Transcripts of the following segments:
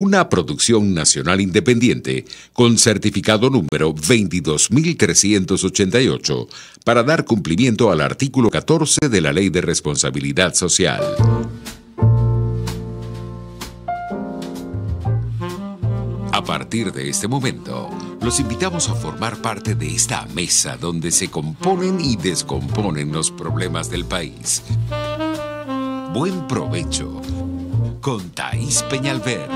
Una producción nacional independiente con certificado número 22.388 para dar cumplimiento al artículo 14 de la Ley de Responsabilidad Social. A partir de este momento, los invitamos a formar parte de esta mesa donde se componen y descomponen los problemas del país. Buen provecho con Thaís Peñalver.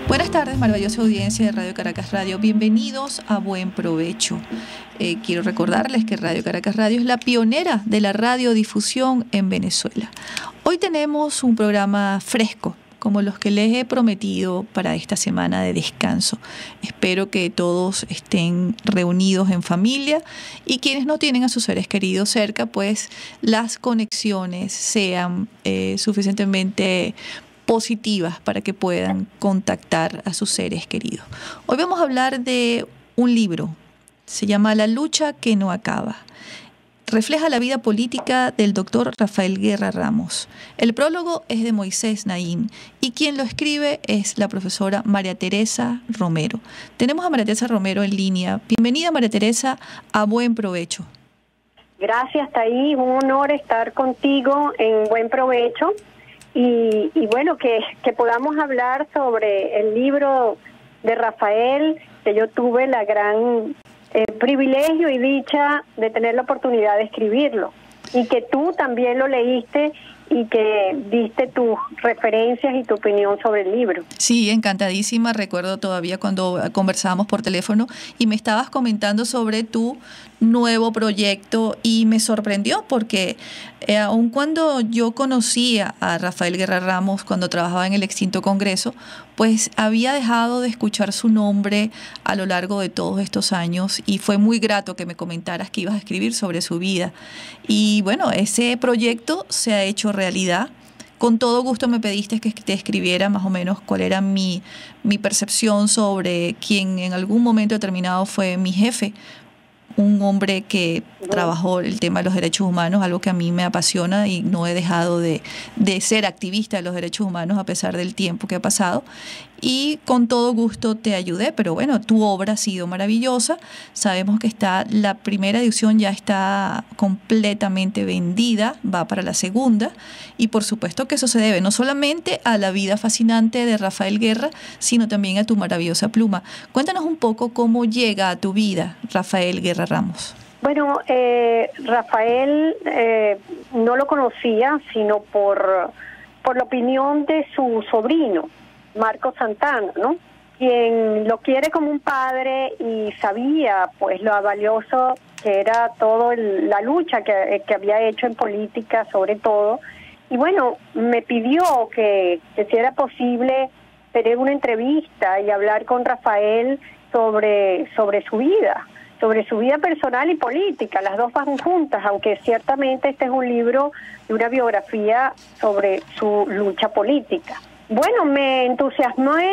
Buenas tardes, maravillosa audiencia de Radio Caracas Radio. Bienvenidos a Buen Provecho. Quiero recordarles que Radio Caracas Radio es la pionera de la radiodifusión en Venezuela. Hoy tenemos un programa fresco, como los que les he prometido para esta semana de descanso. Espero que todos estén reunidos en familia y quienes no tienen a sus seres queridos cerca, pues las conexiones sean suficientemente positivas para que puedan contactar a sus seres queridos. Hoy vamos a hablar de un libro, se llama La lucha que no acaba. Refleja la vida política del doctor Rafael Guerra Ramos. El prólogo es de Moisés Naim y quien lo escribe es la profesora María Teresa Romero. Tenemos a María Teresa Romero en línea. Bienvenida, María Teresa, a Buen Provecho. Gracias, Thaís. Un honor estar contigo en Buen Provecho. Y bueno, que podamos hablar sobre el libro de Rafael, que yo tuve la gran privilegio y dicha de tener la oportunidad de escribirlo, y que tú también lo leíste y que diste tus referencias y tu opinión sobre el libro. Sí, encantadísima. Recuerdo todavía cuando conversábamos por teléfono y me estabas comentando sobre tu nuevo proyecto y me sorprendió porque aun cuando yo conocía a Rafael Guerra Ramos cuando trabajaba en el extinto Congreso, pues había dejado de escuchar su nombre a lo largo de todos estos años y fue muy grato que me comentaras que ibas a escribir sobre su vida. Y bueno, ese proyecto se ha hecho realidad. Con todo gusto me pediste que te escribiera más o menos cuál era mi percepción sobre quien en algún momento determinado fue mi jefe, un hombre que trabajó el tema de los derechos humanos, algo que a mí me apasiona y no he dejado de ser activista de los derechos humanos a pesar del tiempo que ha pasado. Y con todo gusto te ayudé, pero bueno, tu obra ha sido maravillosa. Sabemos que la primera edición ya está completamente vendida, va para la segunda, y por supuesto que eso se debe no solamente a la vida fascinante de Rafael Guerra, sino también a tu maravillosa pluma. Cuéntanos un poco cómo llega a tu vida Rafael Guerra Ramos. Bueno, Rafael no lo conocía, sino por la opinión de su sobrino, Marco Santana, ¿no? Quien lo quiere como un padre y sabía pues lo valioso que era todo la lucha que había hecho en política sobre todo. Y bueno, me pidió que si era posible tener una entrevista y hablar con Rafael sobre su vida personal y política. Las dos van juntas, aunque ciertamente este es un libro de una biografía sobre su lucha política. Bueno, me entusiasmé,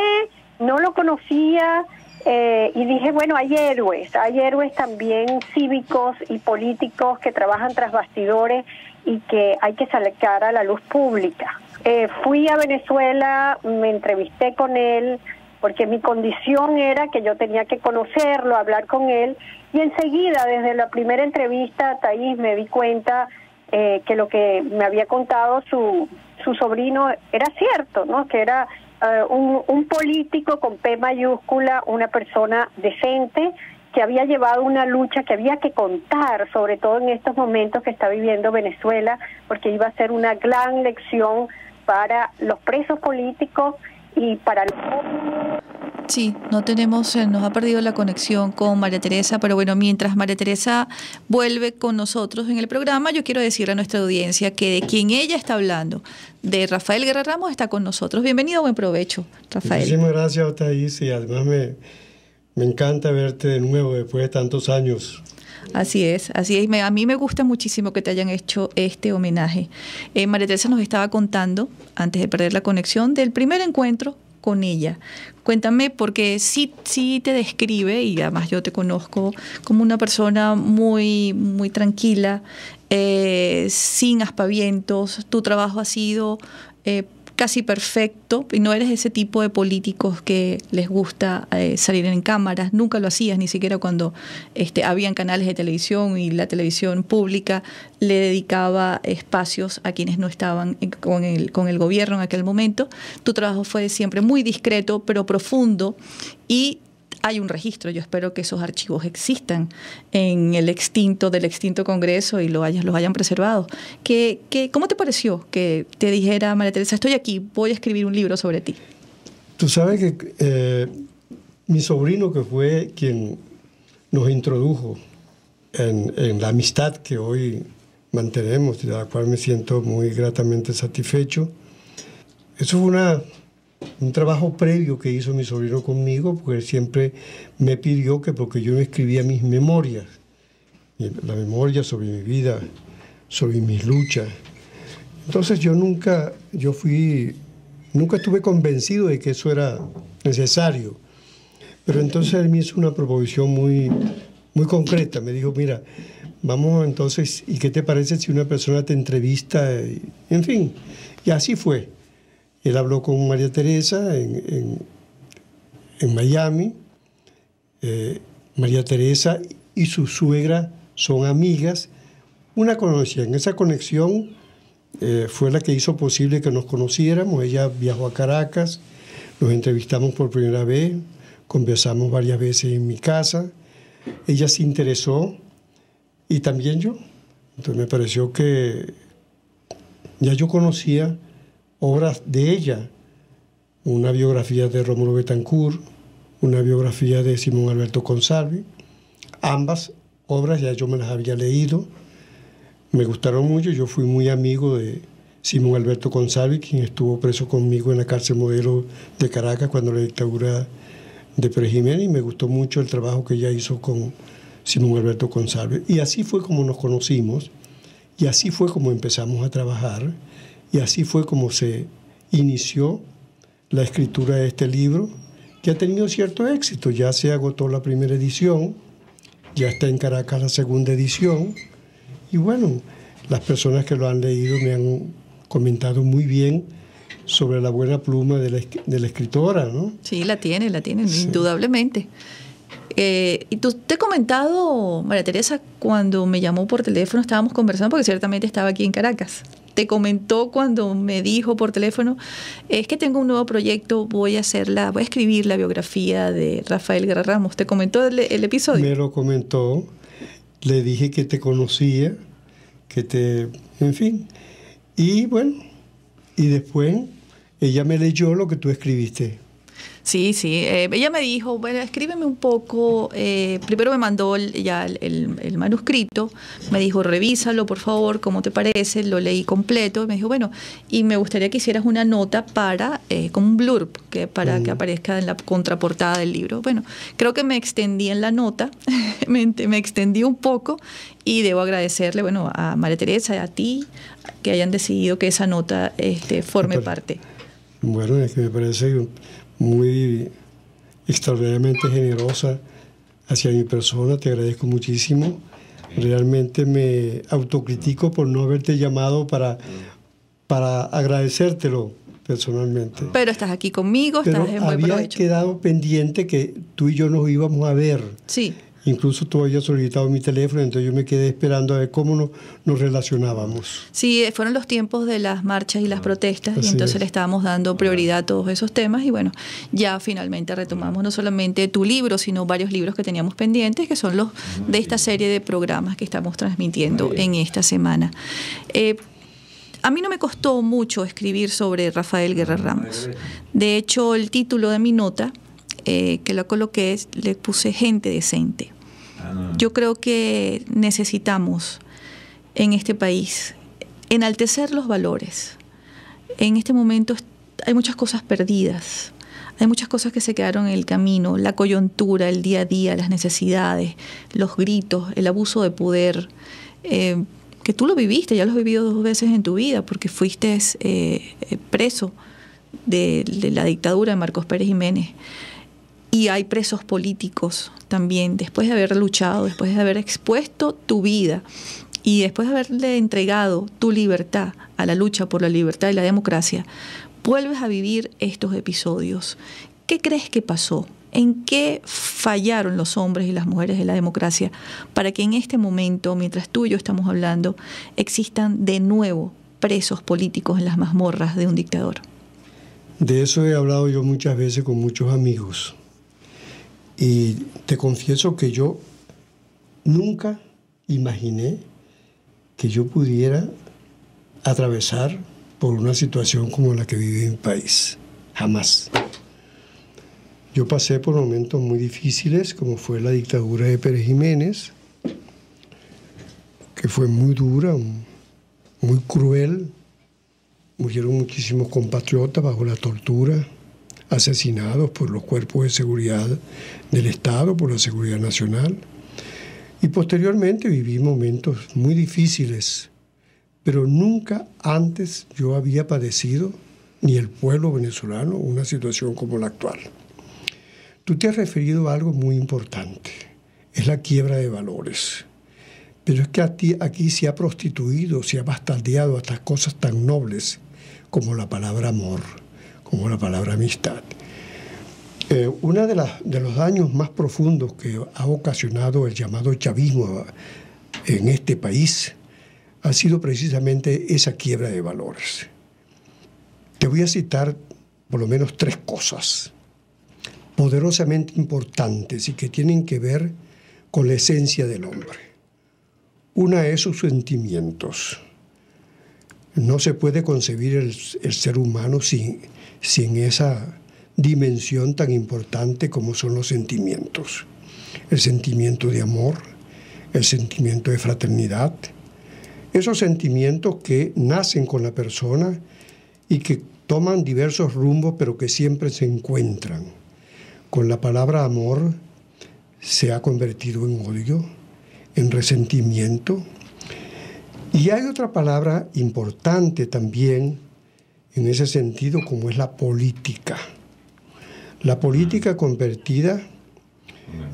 no lo conocía y dije, bueno, hay héroes también cívicos y políticos que trabajan tras bastidores y que hay que sacar a la luz pública. Fui a Venezuela, me entrevisté con él, porque mi condición era que yo tenía que conocerlo, hablar con él, y enseguida, desde la primera entrevista, Thaís, me di cuenta que lo que me había contado su sobrino era cierto, ¿no? Que era un político con P mayúscula, una persona decente, que había llevado una lucha que había que contar, sobre todo en estos momentos que está viviendo Venezuela, porque iba a ser una gran lección para los presos políticos y para los... Sí, nos ha perdido la conexión con María Teresa, pero bueno, mientras María Teresa vuelve con nosotros en el programa, yo quiero decirle a nuestra audiencia que de quien ella está hablando, de Rafael Guerra Ramos, está con nosotros. Bienvenido, buen provecho, Rafael. Muchísimas gracias, Thaís, y además me encanta verte de nuevo después de tantos años. Así es. A mí me gusta muchísimo que te hayan hecho este homenaje. María Teresa nos estaba contando, antes de perder la conexión, del primer encuentro con ella. Cuéntame, porque sí te describe, y además yo te conozco como una persona muy, muy tranquila, sin aspavientos. Tu trabajo ha sido casi perfecto, y no eres ese tipo de políticos que les gusta salir en cámaras. Nunca lo hacías, ni siquiera cuando habían canales de televisión y la televisión pública le dedicaba espacios a quienes no estaban con el gobierno en aquel momento. Tu trabajo fue siempre muy discreto, pero profundo, y hay un registro. Yo espero que esos archivos existan en del extinto Congreso y los hayan preservado. ¿Cómo te pareció que te dijera María Teresa, estoy aquí, voy a escribir un libro sobre ti? Tú sabes que mi sobrino, que fue quien nos introdujo en la amistad que hoy mantenemos, de la cual me siento muy gratamente satisfecho, eso fue un trabajo previo que hizo mi sobrino conmigo, porque él siempre me pidió que, porque yo no escribía mis memorias, la memoria sobre mi vida, sobre mis luchas. Entonces yo nunca estuve convencido de que eso era necesario. Pero entonces él me hizo una proposición muy, muy concreta. Me dijo, mira, vamos entonces, ¿y qué te parece si una persona te entrevista? En fin, y así fue. Él habló con María Teresa en Miami. María Teresa y su suegra son amigas. Una conocían. Esa conexión fue la que hizo posible que nos conociéramos. Ella viajó a Caracas, nos entrevistamos por primera vez, conversamos varias veces en mi casa. Ella se interesó y también yo. Entonces me pareció que ya yo conocía obras de ella, una biografía de Rómulo Betancourt, una biografía de Simón Alberto Consalvi. Ambas obras ya yo me las había leído, me gustaron mucho. Yo fui muy amigo de Simón Alberto Consalvi, quien estuvo preso conmigo en la cárcel Modelo de Caracas cuando la dictadura de Pérez Jiménez, y me gustó mucho el trabajo que ella hizo con Simón Alberto Consalvi. Y así fue como nos conocimos, y así fue como empezamos a trabajar. Y así fue como se inició la escritura de este libro, que ha tenido cierto éxito. Ya se agotó la primera edición, ya está en Caracas la segunda edición. Y bueno, las personas que lo han leído me han comentado muy bien sobre la buena pluma de la escritora, ¿no? Sí, la tiene, sí, indudablemente. Y tú te he comentado, María Teresa, cuando me llamó por teléfono, estábamos conversando, porque ciertamente estaba aquí en Caracas. Te comentó cuando me dijo por teléfono, es que tengo un nuevo proyecto, voy a escribir la biografía de Rafael Guerra Ramos. ¿Te comentó el episodio? Me lo comentó, le dije que te conocía, en fin. Y bueno, y después ella me leyó lo que tú escribiste. Sí. Ella me dijo, bueno, escríbeme un poco. Primero me mandó el manuscrito, me dijo, revísalo, por favor, ¿cómo te parece? Lo leí completo. Me dijo, bueno, y me gustaría que hicieras una nota como un blurb, para que aparezca en la contraportada del libro. Bueno, creo que me extendí en la nota, me extendí un poco, y debo agradecerle, bueno, a María Teresa y a ti, que hayan decidido que esa nota forme parte. Bueno, es que me parece muy extraordinariamente generosa hacia mi persona, te agradezco muchísimo. Realmente me autocritico por no haberte llamado para agradecértelo personalmente. Pero estás aquí conmigo, estás en buen provecho. Había quedado pendiente que tú y yo nos íbamos a ver. Sí. Incluso tú habías solicitado mi teléfono, entonces yo me quedé esperando a ver cómo nos relacionábamos. Sí, fueron los tiempos de las marchas y las protestas, y entonces le estábamos dando prioridad a todos esos temas, y bueno, ya finalmente retomamos no solamente tu libro, sino varios libros que teníamos pendientes, que son los de esta serie de programas que estamos transmitiendo en esta semana. A mí no me costó mucho escribir sobre Rafael Guerra Ramos. De hecho, el título de mi nota, que la coloqué, le puse Gente Decente. Yo creo que necesitamos en este país enaltecer los valores. En este momento hay muchas cosas perdidas, hay muchas cosas que se quedaron en el camino, la coyuntura, el día a día, las necesidades, los gritos, el abuso de poder, que tú lo viviste, ya lo has vivido 2 veces en tu vida, porque fuiste preso de la dictadura de Marcos Pérez Jiménez. Y hay presos políticos también, después de haber luchado, después de haber expuesto tu vida y después de haberle entregado tu libertad a la lucha por la libertad y la democracia, vuelves a vivir estos episodios. ¿Qué crees que pasó? ¿En qué fallaron los hombres y las mujeres de la democracia para que en este momento, mientras tú y yo estamos hablando, existan de nuevo presos políticos en las mazmorras de un dictador? De eso he hablado yo muchas veces con muchos amigos. Y te confieso que yo nunca imaginé que yo pudiera atravesar por una situación como la que vive mi país. Jamás. Yo pasé por momentos muy difíciles, como fue la dictadura de Pérez Jiménez, que fue muy dura, muy cruel. Murieron muchísimos compatriotas bajo la tortura, asesinados por los cuerpos de seguridad del Estado, por la Seguridad Nacional. Y posteriormente viví momentos muy difíciles, pero nunca antes yo había padecido, ni el pueblo venezolano, una situación como la actual. Tú te has referido a algo muy importante, es la quiebra de valores. Pero es que aquí se ha prostituido, se ha bastardeado hasta cosas tan nobles como la palabra amor, como la palabra amistad. Uno de los daños más profundos que ha ocasionado el llamado chavismo en este país ha sido precisamente esa quiebra de valores. Te voy a citar por lo menos 3 cosas poderosamente importantes y que tienen que ver con la esencia del hombre. Una es sus sentimientos. No se puede concebir el ser humano sin esa dimensión tan importante como son los sentimientos. El sentimiento de amor, el sentimiento de fraternidad, esos sentimientos que nacen con la persona y que toman diversos rumbos, pero que siempre se encuentran. Con la palabra amor se ha convertido en odio, en resentimiento. Y hay otra palabra importante también en ese sentido, como es la política. La política convertida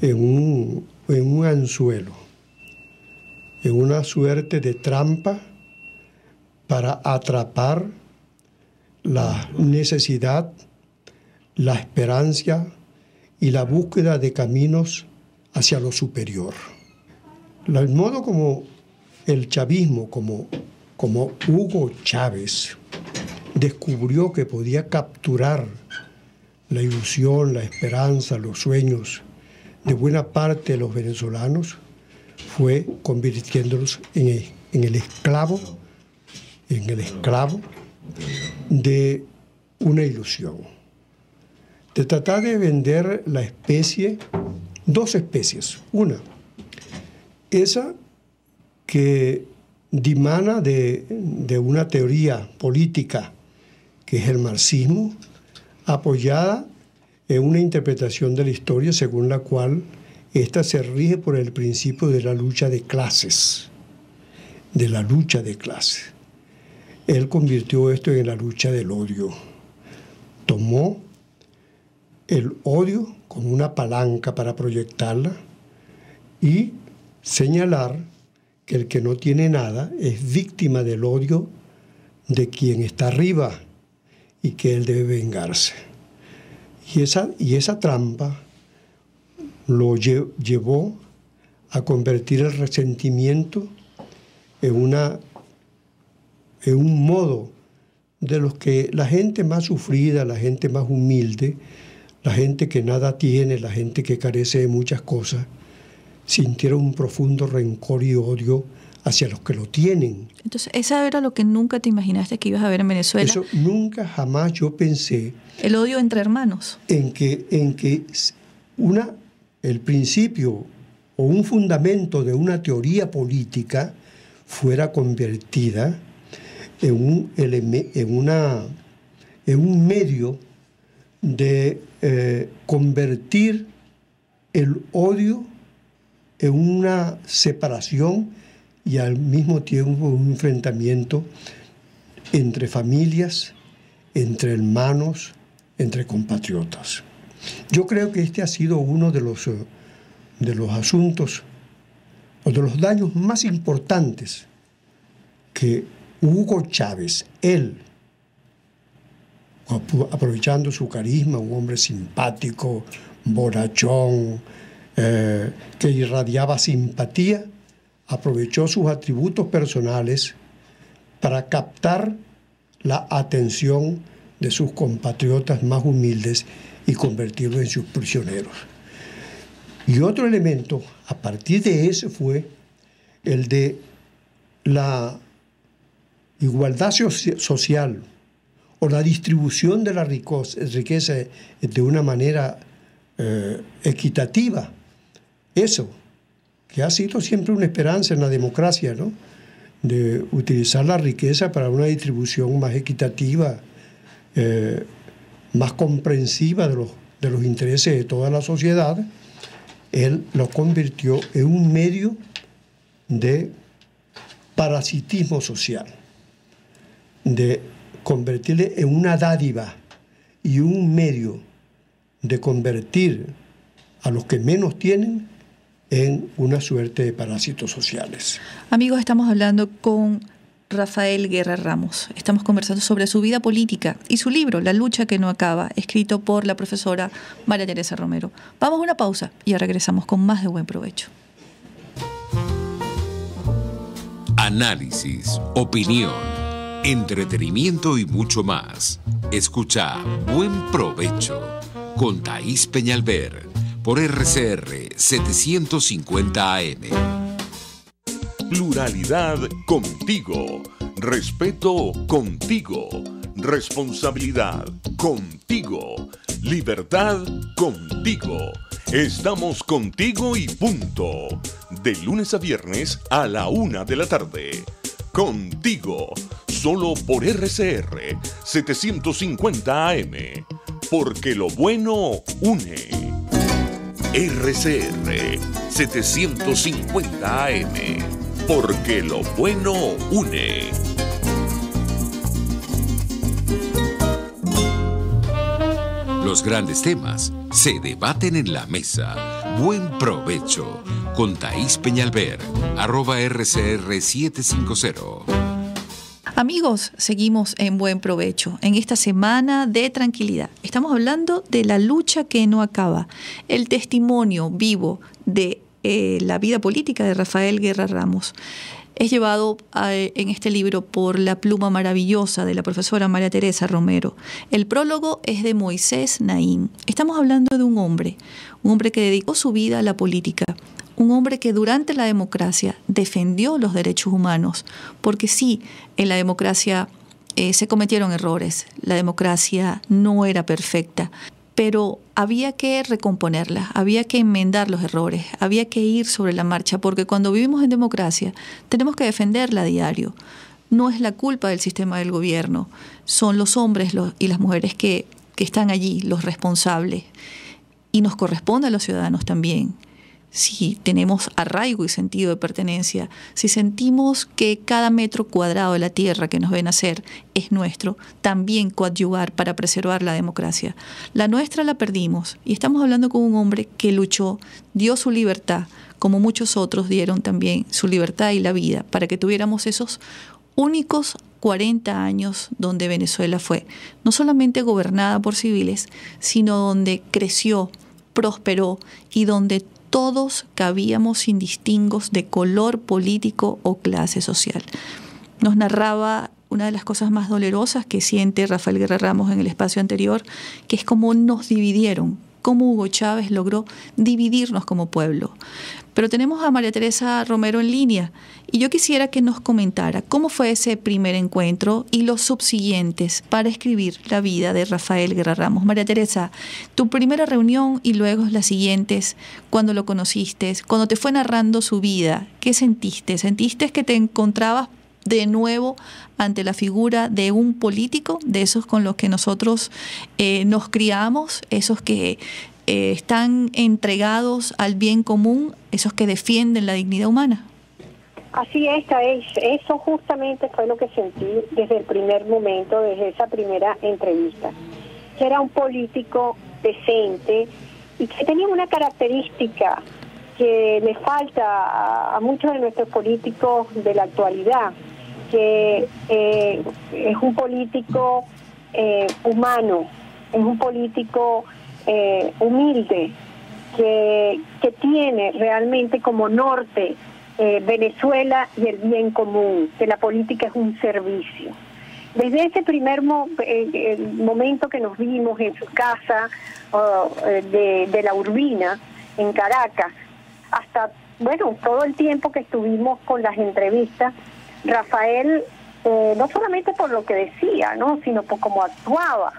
en un anzuelo, en una suerte de trampa para atrapar la necesidad, la esperanza y la búsqueda de caminos hacia lo superior. El modo como el chavismo, como Hugo Chávez, descubrió que podía capturar la ilusión, la esperanza, los sueños de buena parte de los venezolanos, fue convirtiéndolos en el esclavo de una ilusión. De tratar de vender la especie, 2 especies. Una, esa que dimana de una teoría política que es el marxismo, apoyada en una interpretación de la historia según la cual ésta se rige por el principio de la lucha de clases, Él convirtió esto en la lucha del odio. Tomó el odio como una palanca para proyectarla y señalar que el que no tiene nada es víctima del odio de quien está arriba y que él debe vengarse. Y esa trampa lo llevó a convertir el resentimiento en un modo de los que la gente más sufrida, la gente más humilde, la gente que nada tiene, la gente que carece de muchas cosas, sintieron un profundo rencor y odio hacia los que lo tienen. Entonces, ¿esa era lo que nunca te imaginaste que ibas a ver en Venezuela? Eso nunca, jamás yo pensé. El odio entre hermanos. En que el principio o un fundamento de una teoría política fuera convertida en un medio de convertir el odio en una separación y al mismo tiempo un enfrentamiento entre familias, entre hermanos, entre compatriotas. Yo creo que este ha sido uno de los asuntos o de los daños más importantes que Hugo Chávez, él, aprovechando su carisma, un hombre simpático, bonachón, que irradiaba simpatía, aprovechó sus atributos personales para captar la atención de sus compatriotas más humildes y convertirlos en sus prisioneros. Y otro elemento, a partir de ese, fue el de la igualdad social o la distribución de la riqueza de una manera equitativa. Eso, que ha sido siempre una esperanza en la democracia, ¿no? De utilizar la riqueza para una distribución más equitativa, más comprensiva de los intereses de toda la sociedad. Él lo convirtió en un medio de parasitismo social, de convertirle en una dádiva y un medio de convertir a los que menos tienen en una suerte de parásitos sociales. Amigos, estamos hablando con Rafael Guerra Ramos. Estamos conversando sobre su vida política y su libro, La lucha que no acaba, escrito por la profesora María Teresa Romero. Vamos a una pausa y ya regresamos con más de Buen Provecho. Análisis, opinión, entretenimiento y mucho más. Escucha Buen Provecho con Thaís Peñalver por RCR 750 AM. Pluralidad contigo, respeto contigo, responsabilidad contigo, libertad contigo. Estamos contigo y punto. De lunes a viernes a la 1 de la tarde. Contigo, solo por RCR 750 AM. Porque lo bueno une. RCR 750 AM. Porque lo bueno une. Los grandes temas se debaten en la mesa. Buen Provecho con Thaís Peñalver, @RCR 750. Amigos, seguimos en Buen Provecho, en esta semana de tranquilidad. Estamos hablando de la lucha que no acaba, el testimonio vivo de la vida política de Rafael Guerra Ramos. Es llevado en este libro por la pluma maravillosa de la profesora María Teresa Romero. El prólogo es de Moisés Naín. Estamos hablando de un hombre que dedicó su vida a la política, un hombre que durante la democracia defendió los derechos humanos, porque sí, en la democracia se cometieron errores, la democracia no era perfecta, pero había que recomponerla, había que enmendar los errores, había que ir sobre la marcha, porque cuando vivimos en democracia tenemos que defenderla a diario. No es la culpa del sistema del gobierno, son los hombres y las mujeres que están allí, los responsables, y nos corresponde a los ciudadanos también. Si tenemos arraigo y sentido de pertenencia, si sentimos que cada metro cuadrado de la tierra que nos ve nacer es nuestro, también coadyuvar para preservar la democracia. La nuestra la perdimos y estamos hablando con un hombre que luchó, dio su libertad, como muchos otros dieron también su libertad y la vida, para que tuviéramos esos únicos 40 años donde Venezuela fue no solamente gobernada por civiles, sino donde creció, prosperó y donde todos cabíamos sin distingos de color político o clase social. Nos narraba una de las cosas más dolorosas que siente Rafael Guerra Ramos en el espacio anterior, que es cómo nos dividieron, cómo Hugo Chávez logró dividirnos como pueblo. Pero tenemos a María Teresa Romero en línea y yo quisiera que nos comentara cómo fue ese primer encuentro y los subsiguientes para escribir la vida de Rafael Guerra Ramos. María Teresa, tu primera reunión y luego las siguientes, cuando lo conociste, cuando te fue narrando su vida, ¿qué sentiste? ¿Sentiste que te encontrabas de nuevo ante la figura de un político, de esos con los que nosotros nos criamos, esos que están entregados al bien común, esos que defienden la dignidad humana? Así es, eso justamente fue lo que sentí desde el primer momento, desde esa primera entrevista. Que era un político decente y que tenía una característica que le falta a muchos de nuestros políticos de la actualidad, que es un político humano, es un político humilde, que tiene realmente como norte Venezuela y el bien común, que la política es un servicio. Desde ese primer momento que nos vimos en su casa de la Urbina, en Caracas, hasta, bueno, todo el tiempo que estuvimos con las entrevistas, Rafael, no solamente por lo que decía, ¿no?, sino por cómo actuaba,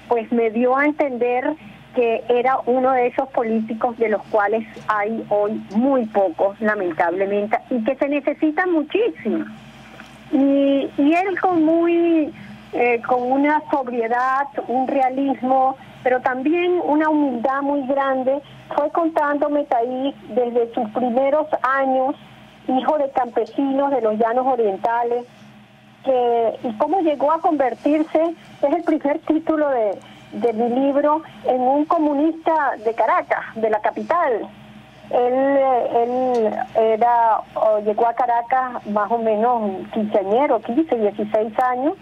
pues me dio a entender que era uno de esos políticos de los cuales hay hoy muy pocos, lamentablemente, y que se necesitan muchísimo. Y él con una sobriedad, un realismo, pero también una humildad muy grande, fue contándome ahí desde sus primeros años, hijo de campesinos de los llanos orientales, y cómo llegó a convertirse, es el primer título de mi libro, en un comunista de Caracas, de la capital. Él llegó a Caracas más o menos quinceañero, 15, 16 años,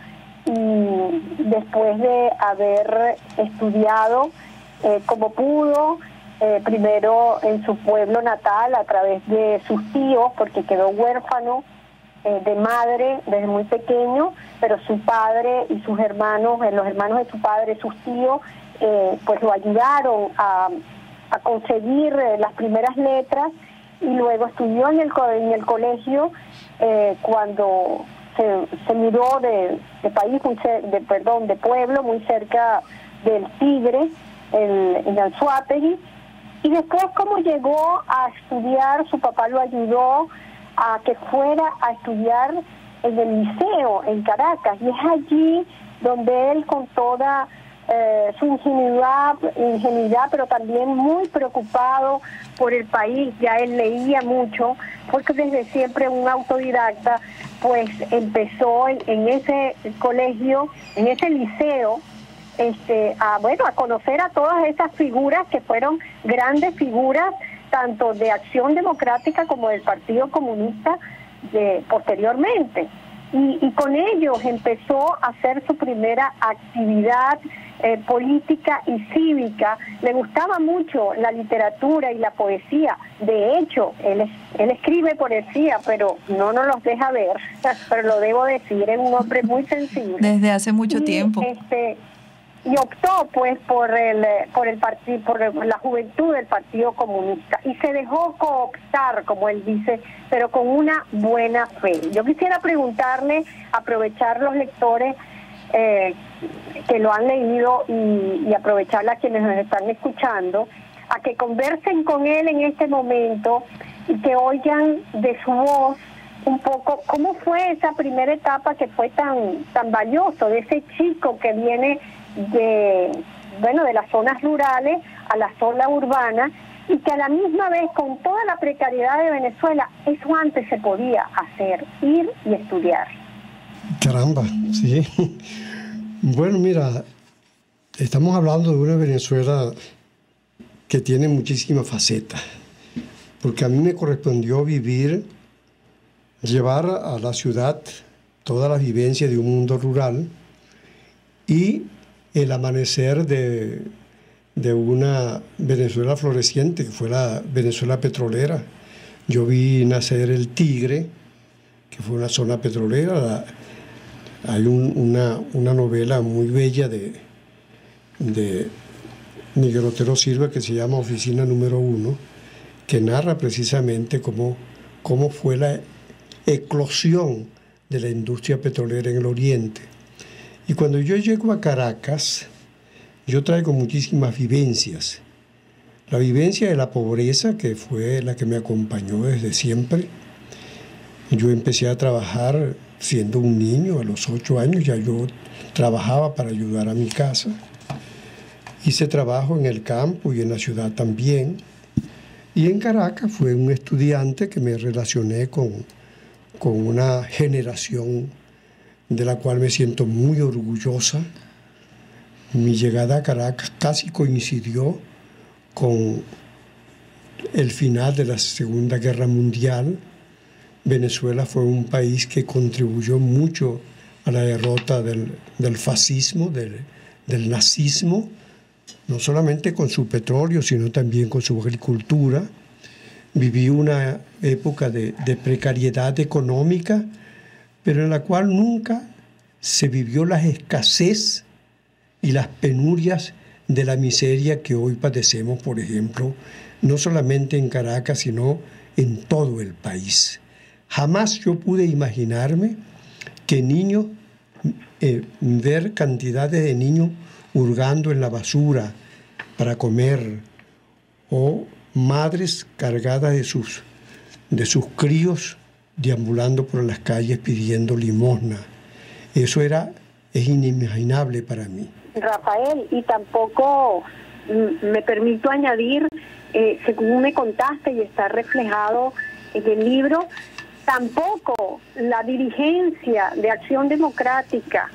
y después de haber estudiado como pudo, primero en su pueblo natal a través de sus tíos, porque quedó huérfano de madre desde muy pequeño, pero su padre y sus hermanos, los hermanos de su padre, sus tíos, pues lo ayudaron a conseguir las primeras letras, y luego estudió en el colegio cuando se mudó de pueblo muy cerca del Tigre, en Anzoátegui, y después como llegó a estudiar, su papá lo ayudó a que fuera a estudiar en el liceo en Caracas, y es allí donde él, con toda su ingenuidad, pero también muy preocupado por el país, ya él leía mucho, porque desde siempre un autodidacta, pues empezó en ese colegio, en ese liceo, a conocer a todas esas figuras que fueron grandes figuras, tanto de Acción Democrática como del Partido Comunista posteriormente. Y con ellos empezó a hacer su primera actividad política y cívica. Le gustaba mucho la literatura y la poesía. De hecho, él escribe poesía, pero no nos los deja ver, pero lo debo decir, es un hombre muy sensible. Desde hace mucho tiempo. Y optó pues por la juventud del Partido Comunista, y se dejó cooptar, como él dice, pero con una buena fe. Yo quisiera preguntarle, aprovechar los lectores que lo han leído y aprovechar a quienes nos están escuchando, a que conversen con él en este momento y que oigan de su voz un poco cómo fue esa primera etapa que fue tan valioso, de ese chico que viene de las zonas rurales a la zona urbana, y que a la misma vez, con toda la precariedad de Venezuela, eso antes se podía hacer, ir y estudiar. Caramba, sí. Bueno, mira, estamos hablando de una Venezuela que tiene muchísimas facetas, porque a mí me correspondió llevar a la ciudad toda la vivencia de un mundo rural y el amanecer de una Venezuela floreciente, que fue la Venezuela petrolera. Yo vi nacer el Tigre, que fue una zona petrolera. Hay una novela muy bella de Miguel Otero Silva que se llama Oficina Número 1, que narra precisamente cómo fue la eclosión de la industria petrolera en el oriente. Y cuando yo llego a Caracas, yo traigo muchísimas vivencias. La vivencia de la pobreza, que fue la que me acompañó desde siempre. Yo empecé a trabajar siendo un niño, a los 8 años ya yo trabajaba para ayudar a mi casa. Hice trabajo en el campo y en la ciudad también. Y en Caracas fue un estudiante que me relacioné con una generación de la cual me siento muy orgullosa. Mi llegada a Caracas casi coincidió con el final de la Segunda Guerra Mundial. Venezuela fue un país que contribuyó mucho a la derrota del fascismo, del nazismo, no solamente con su petróleo, sino también con su agricultura. Viví una época de precariedad económica, pero en la cual nunca se vivió la escasez y las penurias de la miseria que hoy padecemos, por ejemplo, no solamente en Caracas, sino en todo el país. Jamás yo pude imaginarme que niños, ver cantidades de niños hurgando en la basura para comer, o madres cargadas de sus críos deambulando por las calles pidiendo limosna. Eso es inimaginable para mí. Rafael, y tampoco me permito añadir, según me contaste y está reflejado en el libro, tampoco la dirigencia de Acción Democrática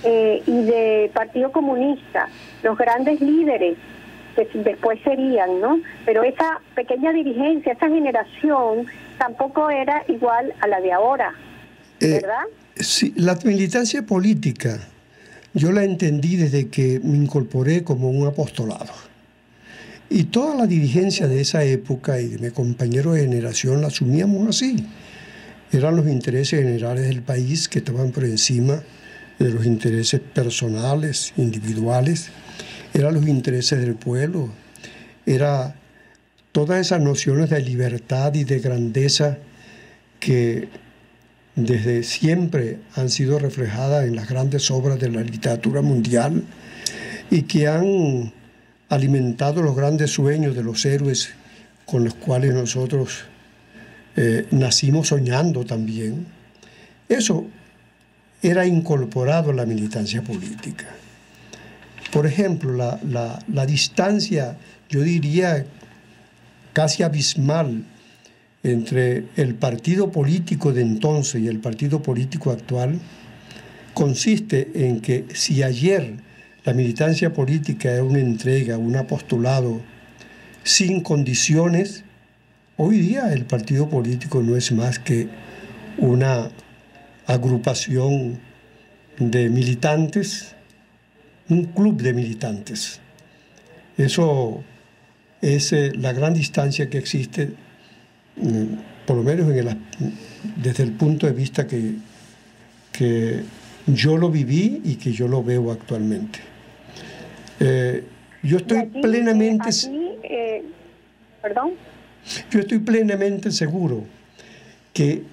y de Partido Comunista, los grandes líderes que después serían, ¿no? Pero esa pequeña dirigencia, esa generación, tampoco era igual a la de ahora, ¿verdad? Sí, la militancia política yo la entendí desde que me incorporé como un apostolado. Y toda la dirigencia de esa época y de mi compañero de generación la asumíamos así. Eran los intereses generales del país que estaban por encima de los intereses personales, individuales. Eran los intereses del pueblo. Era todas esas nociones de libertad y de grandeza que desde siempre han sido reflejadas en las grandes obras de la literatura mundial y que han alimentado los grandes sueños de los héroes con los cuales nosotros nacimos soñando también. Eso era incorporado a la militancia política. Por ejemplo, la distancia, yo diría, casi abismal entre el partido político de entonces y el partido político actual consiste en que si ayer la militancia política era una entrega, un apostolado sin condiciones, hoy día el partido político no es más que una agrupación de militantes, un club de militantes. Eso es la gran distancia que existe, por lo menos desde el punto de vista que yo lo viví y que yo lo veo actualmente. Yo estoy plenamente... ¿Perdón? Yo estoy plenamente seguro que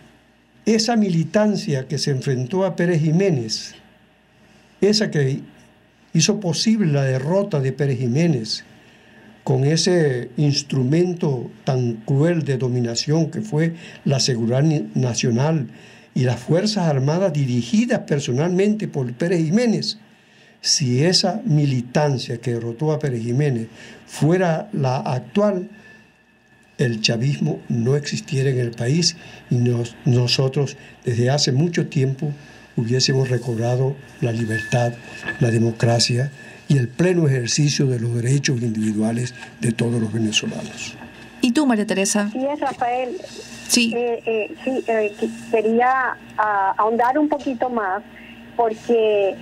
esa militancia que se enfrentó a Pérez Jiménez, esa que hizo posible la derrota de Pérez Jiménez, con ese instrumento tan cruel de dominación que fue la Seguridad Nacional y las Fuerzas Armadas dirigidas personalmente por Pérez Jiménez, si esa militancia que derrotó a Pérez Jiménez fuera la actual, el chavismo no existiera en el país y nosotros desde hace mucho tiempo hubiésemos recobrado la libertad, la democracia y el pleno ejercicio de los derechos individuales de todos los venezolanos. ¿Y tú, María Teresa? Sí, Rafael. Sí. Quería ahondar un poquito más porque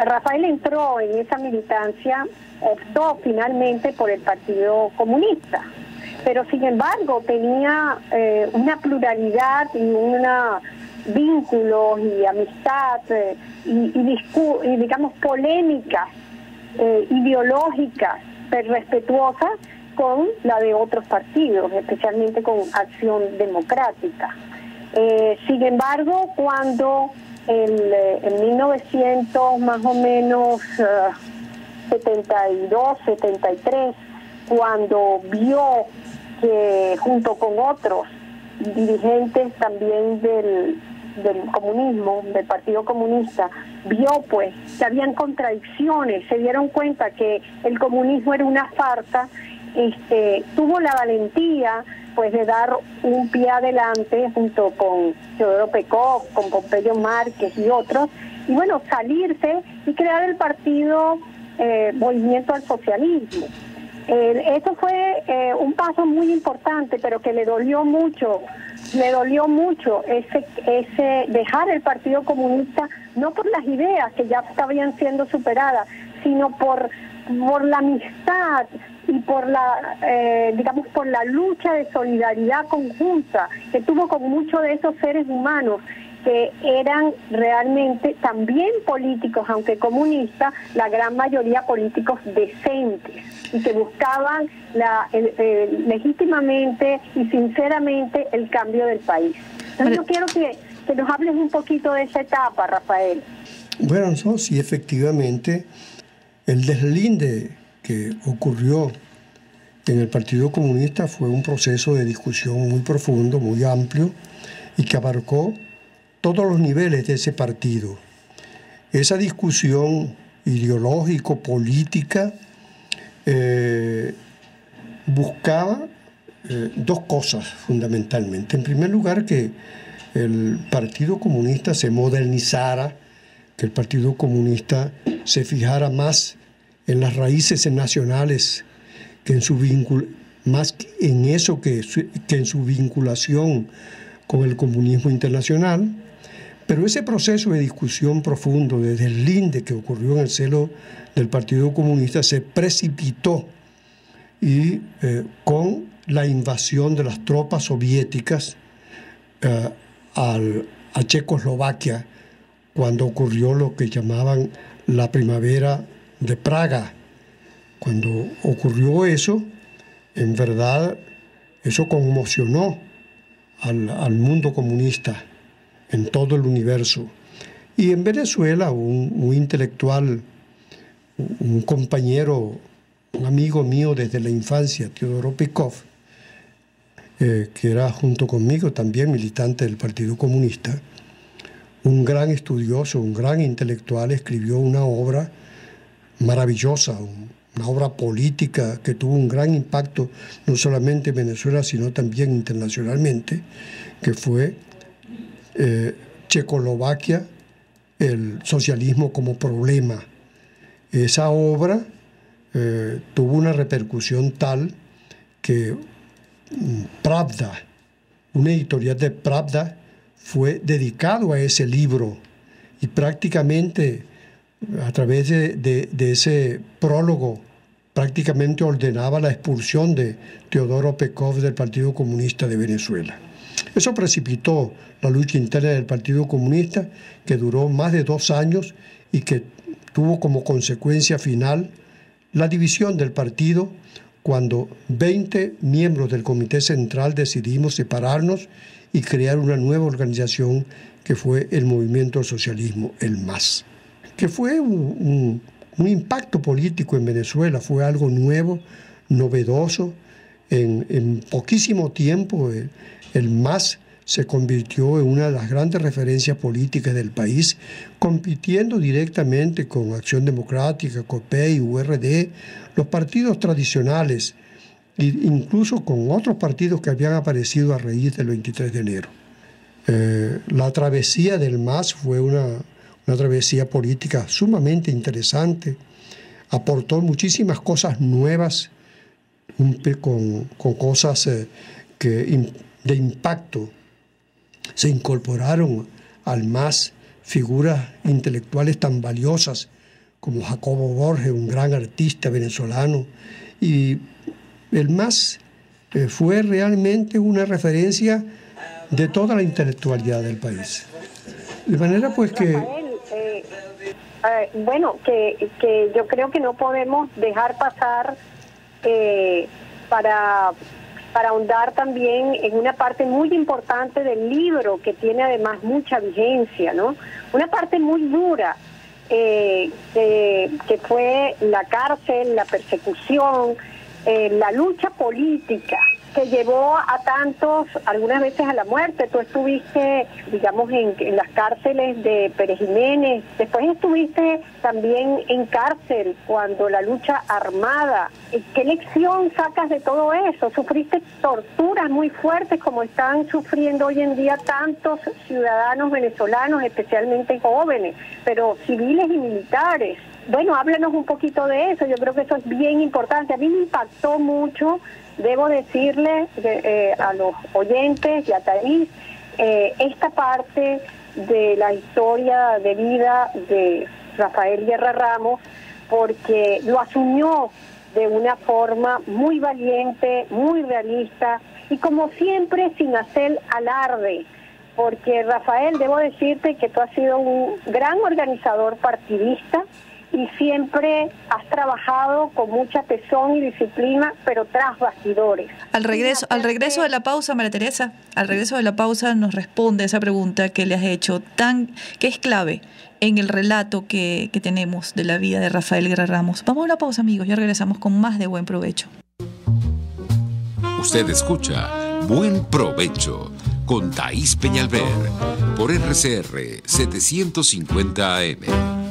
Rafael entró en esa militancia, optó finalmente por el Partido Comunista, pero sin embargo tenía una pluralidad y vínculos y amistad y digamos polémicas ideológicas respetuosas con la de otros partidos, especialmente con Acción Democrática. Sin embargo, cuando en 1900 más o menos 72, 73, cuando vio que junto con otros dirigentes también del comunismo, del Partido Comunista, vio pues que habían contradicciones, se dieron cuenta que el comunismo era una farsa, tuvo la valentía pues de dar un pie adelante junto con Teodoro Pekov, con Pompeyo Márquez y otros, y bueno, salirse y crear el partido Movimiento al Socialismo. Eso fue un paso muy importante, pero que le dolió mucho ese dejar el Partido Comunista, no por las ideas que ya estaban siendo superadas, sino por la amistad y por por la lucha de solidaridad conjunta que tuvo con muchos de esos seres humanos que eran realmente también políticos, aunque comunistas, la gran mayoría políticos decentes y que buscaban legítimamente y sinceramente el cambio del país. Entonces yo quiero que nos hables un poquito de esa etapa, Rafael. Bueno, no, sí, efectivamente, el deslinde que ocurrió en el Partido Comunista fue un proceso de discusión muy profundo, muy amplio, y que abarcó todos los niveles de ese partido. Esa discusión ideológico-política buscaba dos cosas fundamentalmente. En primer lugar, que el Partido Comunista se modernizara, que el Partido Comunista se fijara más en las raíces nacionales, que en su más en eso que en su vinculación con el comunismo internacional. Pero ese proceso de discusión profundo, de deslinde que ocurrió en el seno del Partido Comunista, se precipitó y con la invasión de las tropas soviéticas a Checoslovaquia, cuando ocurrió lo que llamaban la primavera de Praga. Cuando ocurrió eso, en verdad, eso conmocionó al mundo comunista en todo el universo. Y en Venezuela, un intelectual, un compañero, un amigo mío desde la infancia, Teodoro Pekov, que era junto conmigo también militante del Partido Comunista, un gran estudioso, un gran intelectual, escribió una obra maravillosa, una obra política que tuvo un gran impacto no solamente en Venezuela, sino también internacionalmente, que fue Checoslovaquia, el socialismo como problema. Esa obra tuvo una repercusión tal que Pravda, una editorial de Pravda, fue dedicado a ese libro y prácticamente a través de ese prólogo prácticamente ordenaba la expulsión de Teodoro Pekov del Partido Comunista de Venezuela. Eso precipitó la lucha interna del Partido Comunista, que duró más de 2 años y que tuvo como consecuencia final la división del partido, cuando 20 miembros del Comité Central decidimos separarnos y crear una nueva organización que fue el Movimiento al Socialismo, el MAS, que fue un impacto político en Venezuela, fue algo nuevo, novedoso. En poquísimo tiempo el MAS se convirtió en una de las grandes referencias políticas del país, compitiendo directamente con Acción Democrática, COPEI, URD, los partidos tradicionales, e incluso con otros partidos que habían aparecido a raíz del 23 de enero. La travesía del MAS fue una travesía política sumamente interesante, aportó muchísimas cosas nuevas, con cosas de impacto. Se incorporaron al MAS figuras intelectuales tan valiosas como Jacobo Borges, un gran artista venezolano, y el MAS fue realmente una referencia de toda la intelectualidad del país. De manera pues que... Rafael, que yo creo que no podemos dejar pasar para ahondar también en una parte muy importante del libro, que tiene además mucha vigencia, ¿no? Una parte muy dura, que fue la cárcel, la persecución, la lucha política que llevó a tantos, algunas veces a la muerte. Tú estuviste, digamos, en las cárceles de Pérez Jiménez, después estuviste también en cárcel cuando la lucha armada. ¿Qué lección sacas de todo eso? Sufriste torturas muy fuertes como están sufriendo hoy en día tantos ciudadanos venezolanos, especialmente jóvenes, pero civiles y militares. Bueno, háblanos un poquito de eso. Yo creo que eso es bien importante. A mí me impactó mucho, debo decirle a los oyentes y a Thaís, esta parte de la historia de vida de Rafael Guerra Ramos, porque lo asumió de una forma muy valiente, muy realista y como siempre sin hacer alarde. Porque Rafael, debo decirte que tú has sido un gran organizador partidista y siempre has trabajado con mucha tesón y disciplina, pero tras bastidores. Al regreso de la pausa, María Teresa, al regreso de la pausa nos responde esa pregunta que le has hecho, que es clave en el relato que tenemos de la vida de Rafael Guerra Ramos. Vamos a una pausa, amigos, ya regresamos con más de Buen Provecho. Usted escucha Buen Provecho con Thaís Peñalver por RCR 750 AM.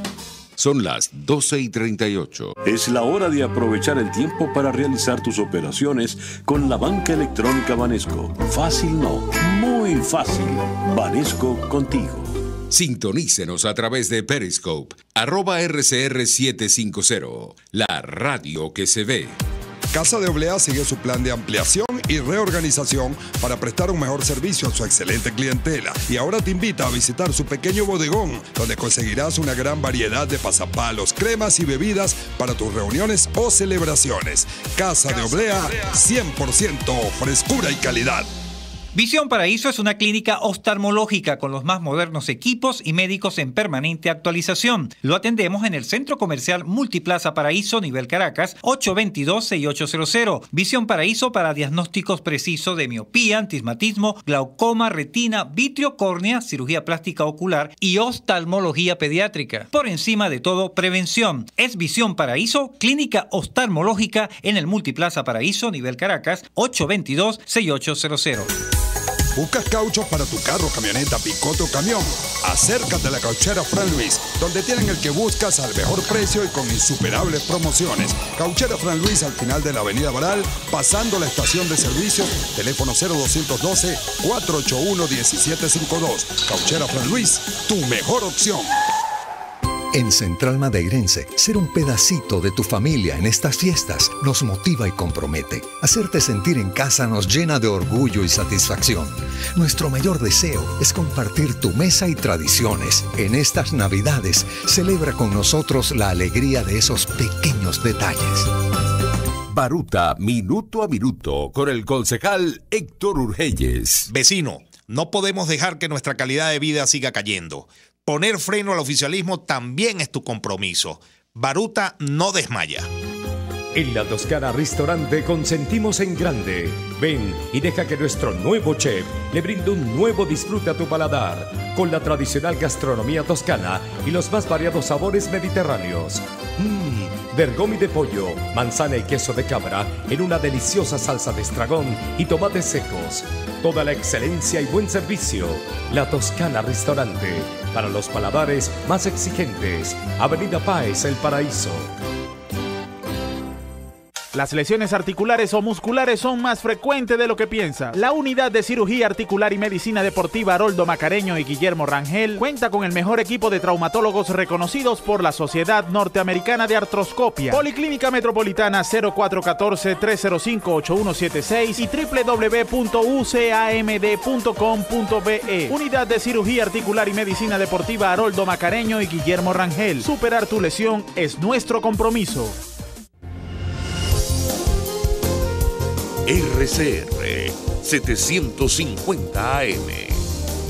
Son las 12:38. Es la hora de aprovechar el tiempo para realizar tus operaciones con la banca electrónica Banesco. Fácil no, muy fácil. Banesco contigo. Sintonícenos a través de Periscope, @RCR750, la radio que se ve. Casa de Oblea sigue su plan de ampliación y reorganización para prestar un mejor servicio a su excelente clientela. Y ahora te invita a visitar su pequeño bodegón, donde conseguirás una gran variedad de pasapalos, cremas y bebidas para tus reuniones o celebraciones. Casa de Oblea, 100% frescura y calidad. Visión Paraíso es una clínica oftalmológica con los más modernos equipos y médicos en permanente actualización. Lo atendemos en el Centro Comercial Multiplaza Paraíso, nivel Caracas, 822-6800. Visión Paraíso para diagnósticos precisos de miopía, astigmatismo, glaucoma, retina, vitrio, córnea, cirugía plástica ocular y oftalmología pediátrica. Por encima de todo, prevención. Es Visión Paraíso, clínica oftalmológica en el Multiplaza Paraíso, nivel Caracas, 822-6800. ¿Buscas cauchos para tu carro, camioneta, picoto o camión? Acércate a la Cauchera Fran Luis, donde tienen el que buscas al mejor precio y con insuperables promociones. Cauchera Fran Luis al final de la Avenida Baral, pasando la estación de servicio, teléfono 0212-481-1752. Cauchera Fran Luis, tu mejor opción. En Central Madeirense, ser un pedacito de tu familia en estas fiestas nos motiva y compromete. Hacerte sentir en casa nos llena de orgullo y satisfacción. Nuestro mayor deseo es compartir tu mesa y tradiciones. En estas Navidades, celebra con nosotros la alegría de esos pequeños detalles. Baruta, minuto a minuto, con el concejal Héctor Urgelles. Vecino, no podemos dejar que nuestra calidad de vida siga cayendo. Poner freno al oficialismo también es tu compromiso. Baruta no desmaya. En La Toscana Restaurante consentimos en grande. Ven y deja que nuestro nuevo chef le brinde un nuevo disfrute a tu paladar, con la tradicional gastronomía toscana y los más variados sabores mediterráneos. Bergomi de pollo, manzana y queso de cabra en una deliciosa salsa de estragón y tomates secos. Toda la excelencia y buen servicio. La Toscana Restaurante, para los paladares más exigentes. Avenida Páez, El Paraíso. Las lesiones articulares o musculares son más frecuentes de lo que piensa. La Unidad de Cirugía Articular y Medicina Deportiva Haroldo Macareño y Guillermo Rangel cuenta con el mejor equipo de traumatólogos reconocidos por la Sociedad Norteamericana de Artroscopia. Policlínica Metropolitana 0414-305-8176 y www.ucamd.com.be. Unidad de Cirugía Articular y Medicina Deportiva Haroldo Macareño y Guillermo Rangel. Superar tu lesión es nuestro compromiso. RCR 750 AM,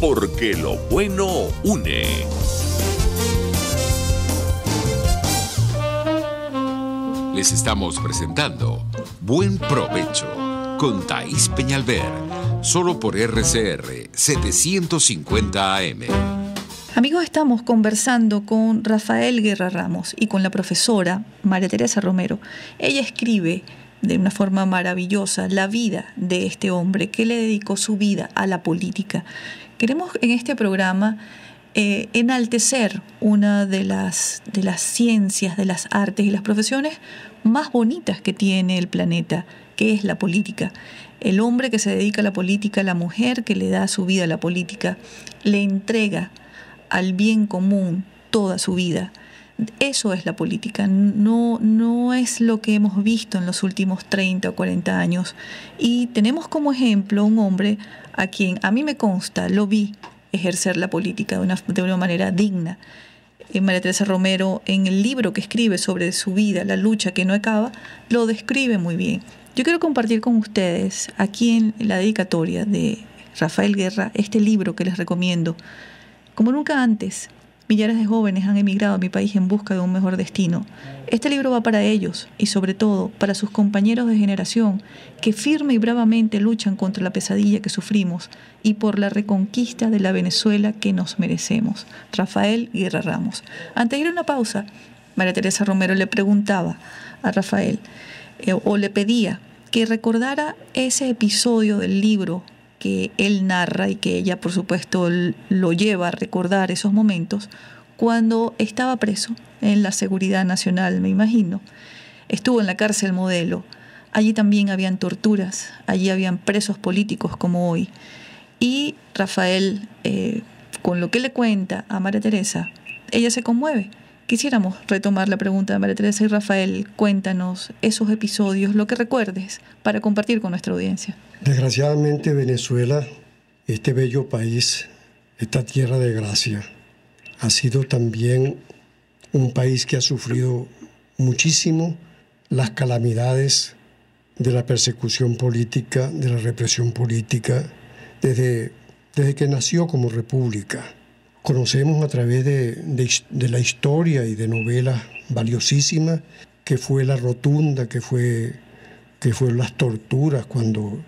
porque lo bueno une. Les estamos presentando Buen Provecho con Thaís Peñalver, solo por RCR 750 AM. Amigos, estamos conversando con Rafael Guerra Ramos y con la profesora María Teresa Romero. Ella escribe de una forma maravillosa la vida de este hombre que le dedicó su vida a la política. Queremos en este programa enaltecer una de las ciencias, de las artes y las profesiones más bonitas que tiene el planeta, que es la política. El hombre que se dedica a la política, la mujer que le da su vida a la política, le entrega al bien común toda su vida. Eso es la política, no es lo que hemos visto en los últimos 30 o 40 años. Y tenemos como ejemplo un hombre a quien a mí me consta, lo vi ejercer la política de una manera digna. María Teresa Romero, en el libro que escribe sobre su vida, La lucha que no acaba, lo describe muy bien. Yo quiero compartir con ustedes, aquí en la dedicatoria de Rafael Guerra, este libro que les recomiendo. Como nunca antes, millares de jóvenes han emigrado a mi país en busca de un mejor destino. Este libro va para ellos y sobre todo para sus compañeros de generación que firme y bravamente luchan contra la pesadilla que sufrimos y por la reconquista de la Venezuela que nos merecemos. Rafael Guerra Ramos. Antes de ir a una pausa, María Teresa Romero le preguntaba a Rafael o le pedía que recordara ese episodio del libro que él narra y que ella, por supuesto, lo lleva a recordar esos momentos cuando estaba preso en la Seguridad Nacional, me imagino. Estuvo en la cárcel Modelo. Allí también habían torturas, allí habían presos políticos como hoy. Y Rafael, con lo que le cuenta a María Teresa, ella se conmueve. Quisiéramos retomar la pregunta de María Teresa y Rafael, cuéntanos esos episodios, lo que recuerdes, para compartir con nuestra audiencia. Desgraciadamente Venezuela, este bello país, esta tierra de gracia, ha sido también un país que ha sufrido muchísimo las calamidades de la persecución política, de la represión política, desde que nació como república. Conocemos a través de la historia y de novelas valiosísimas que fue la Rotunda, que fueron las torturas cuando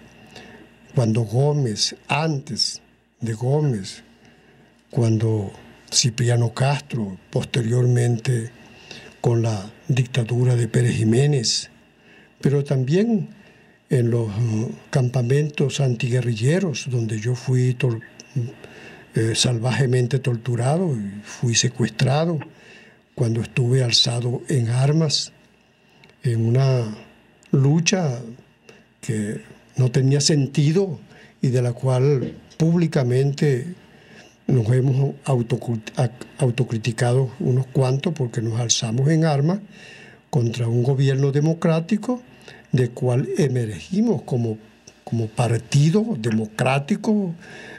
Gómez, antes de Gómez, cuando Cipriano Castro, posteriormente con la dictadura de Pérez Jiménez, pero también en los campamentos antiguerrilleros donde yo fui salvajemente torturado y fui secuestrado cuando estuve alzado en armas en una lucha que no tenía sentido y de la cual públicamente nos hemos autocriticado unos cuantos porque nos alzamos en armas contra un gobierno democrático del cual emergimos como partido democrático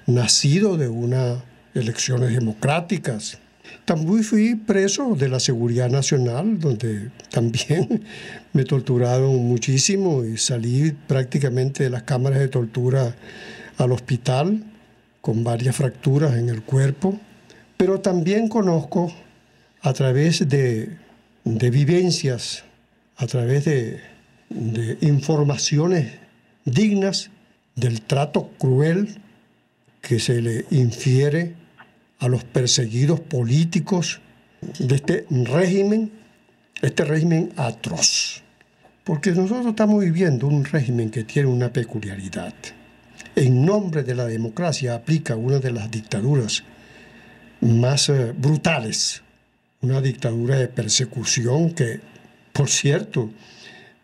nacido de unas elecciones democráticas. También fui preso de la Seguridad Nacional, donde también me torturaron muchísimo y salí prácticamente de las cámaras de tortura al hospital con varias fracturas en el cuerpo. Pero también conozco a través de vivencias, a través de informaciones dignas del trato cruel que se le infiere a los perseguidos políticos de este régimen atroz. Porque nosotros estamos viviendo un régimen que tiene una peculiaridad. En nombre de la democracia aplica una de las dictaduras más brutales, una dictadura de persecución que, por cierto,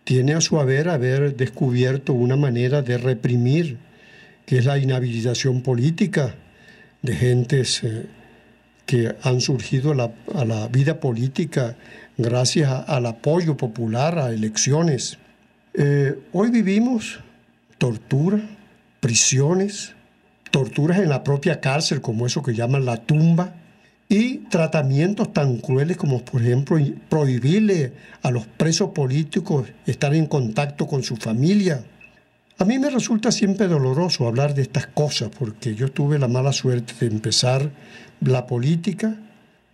tiene a su haber descubierto una manera de reprimir, que es la inhabilitación política de gentes que han surgido a la vida política gracias al apoyo popular a elecciones. Hoy vivimos tortura, prisiones, torturas en la propia cárcel, como eso que llaman la tumba, y tratamientos tan crueles como, por ejemplo, prohibirle a los presos políticos estar en contacto con su familia. A mí me resulta siempre doloroso hablar de estas cosas porque yo tuve la mala suerte de empezar la política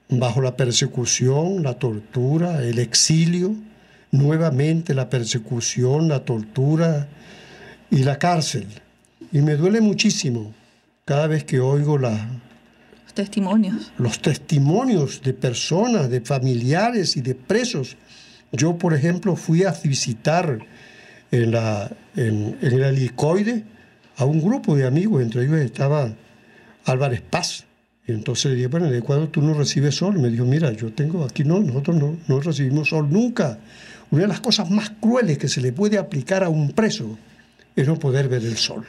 bajo la persecución, la tortura, el exilio, nuevamente la persecución, la tortura y la cárcel. Y me duele muchísimo cada vez que oigo los testimonios de personas, de familiares y de presos. Yo, por ejemplo, fui a visitar en el helicoide a un grupo de amigos, entre ellos estaba Álvarez Paz. Y entonces le dije, bueno, en Ecuador tú no recibes sol. Me dijo, mira, yo tengo aquí, nosotros no recibimos sol nunca. Una de las cosas más crueles que se le puede aplicar a un preso es no poder ver el sol.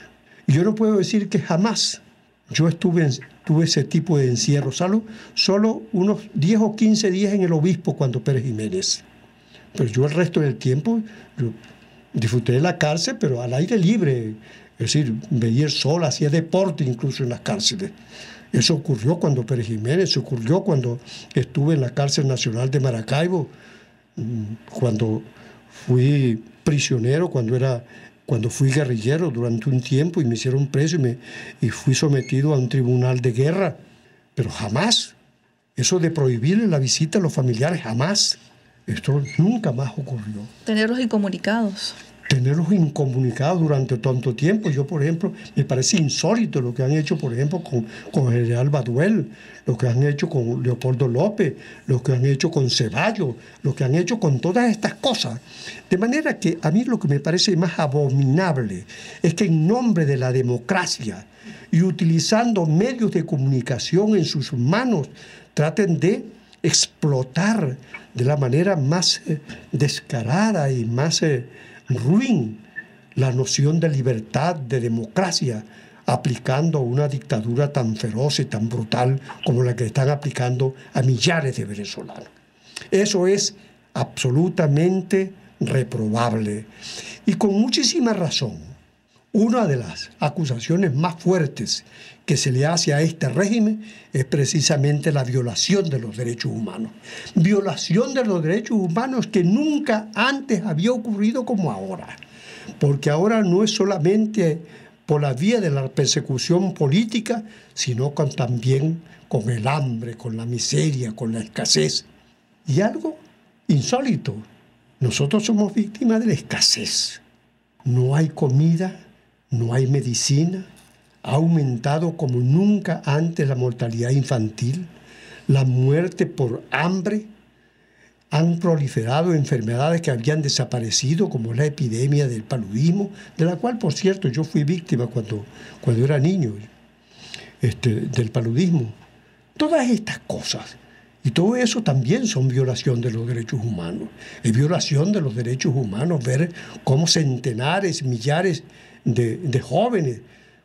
Y yo no puedo decir que jamás yo tuve ese tipo de encierro, solo unos 10 o 15 días en el Obispo cuando Pérez Jiménez. Pero yo el resto del tiempo yo disfruté de la cárcel, pero al aire libre. Es decir, veía el sol, hacía deporte incluso en las cárceles. Eso ocurrió cuando Pérez Jiménez, ocurrió cuando estuve en la cárcel nacional de Maracaibo, cuando fui prisionero, cuando fui guerrillero durante un tiempo y me hicieron preso y fui sometido a un tribunal de guerra. Pero jamás, eso de prohibirle la visita a los familiares, jamás. Esto nunca más ocurrió. Tenerlos incomunicados. Tenerlos incomunicados durante tanto tiempo. Yo, por ejemplo, me parece insólito lo que han hecho, por ejemplo, con el general Baduel, lo que han hecho con Leopoldo López, lo que han hecho con Ceballos, lo que han hecho con todas estas cosas. De manera que a mí lo que me parece más abominable es que en nombre de la democracia y utilizando medios de comunicación en sus manos, traten de explotar de la manera más descarada y más ruin la noción de libertad, de democracia, aplicando una dictadura tan feroz y tan brutal como la que están aplicando a millares de venezolanos. Eso es absolutamente reprobable. Y con muchísima razón, una de las acusaciones más fuertes que se le hace a este régimen es precisamente la violación de los derechos humanos. Violación de los derechos humanos que nunca antes había ocurrido como ahora. Porque ahora no es solamente por la vía de la persecución política, sino también con el hambre, con la miseria, con la escasez. Y algo insólito, nosotros somos víctimas de la escasez. No hay comida, no hay medicina. Ha aumentado como nunca antes la mortalidad infantil, la muerte por hambre. Han proliferado enfermedades que habían desaparecido, como la epidemia del paludismo, de la cual, por cierto, yo fui víctima cuando era niño, del paludismo. Todas estas cosas. Y todo eso también son violación de los derechos humanos. Es violación de los derechos humanos ver cómo centenares, millares de jóvenes,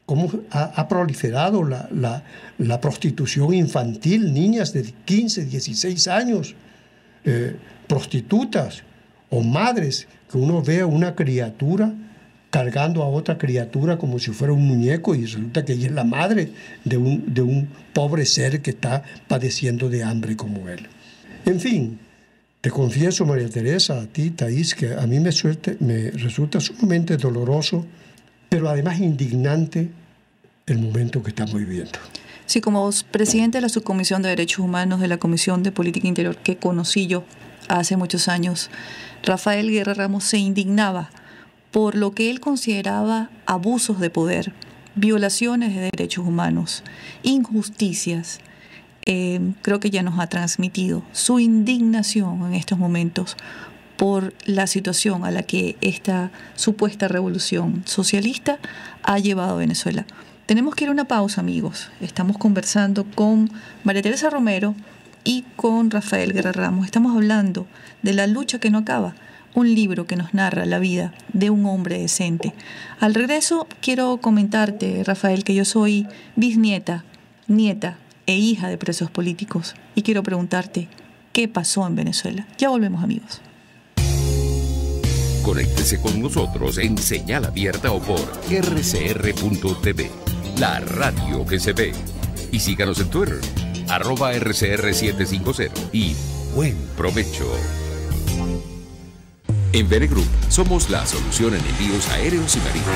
cómo ha proliferado la prostitución infantil, niñas de 15, 16 años, prostitutas o madres, que uno ve a una criatura cargando a otra criatura como si fuera un muñeco y resulta que ella es la madre de un pobre ser que está padeciendo de hambre como él. En fin, te confieso, María Teresa, a ti, Thais, que a mí me resulta sumamente doloroso, pero además indignante el momento que estamos viviendo. Sí, como presidente de la Subcomisión de Derechos Humanos de la Comisión de Política Interior que conocí yo hace muchos años, Rafael Guerra Ramos se indignaba por lo que él consideraba abusos de poder, violaciones de derechos humanos, injusticias. Creo que ya nos ha transmitido su indignación en estos momentos por la situación a la que esta supuesta revolución socialista ha llevado a Venezuela. Tenemos que ir a una pausa, amigos. Estamos conversando con María Teresa Romero y con Rafael Guerra Ramos. Estamos hablando de La lucha que no acaba, un libro que nos narra la vida de un hombre decente. Al regreso, quiero comentarte, Rafael, que yo soy bisnieta, nieta e hija de presos políticos. Y quiero preguntarte, ¿qué pasó en Venezuela? Ya volvemos, amigos. Conéctese con nosotros en señal abierta o por rcr.tv, la radio que se ve. Y síganos en Twitter, @RCR750. Y buen provecho. En Venegroup somos la solución en envíos aéreos y marítimos.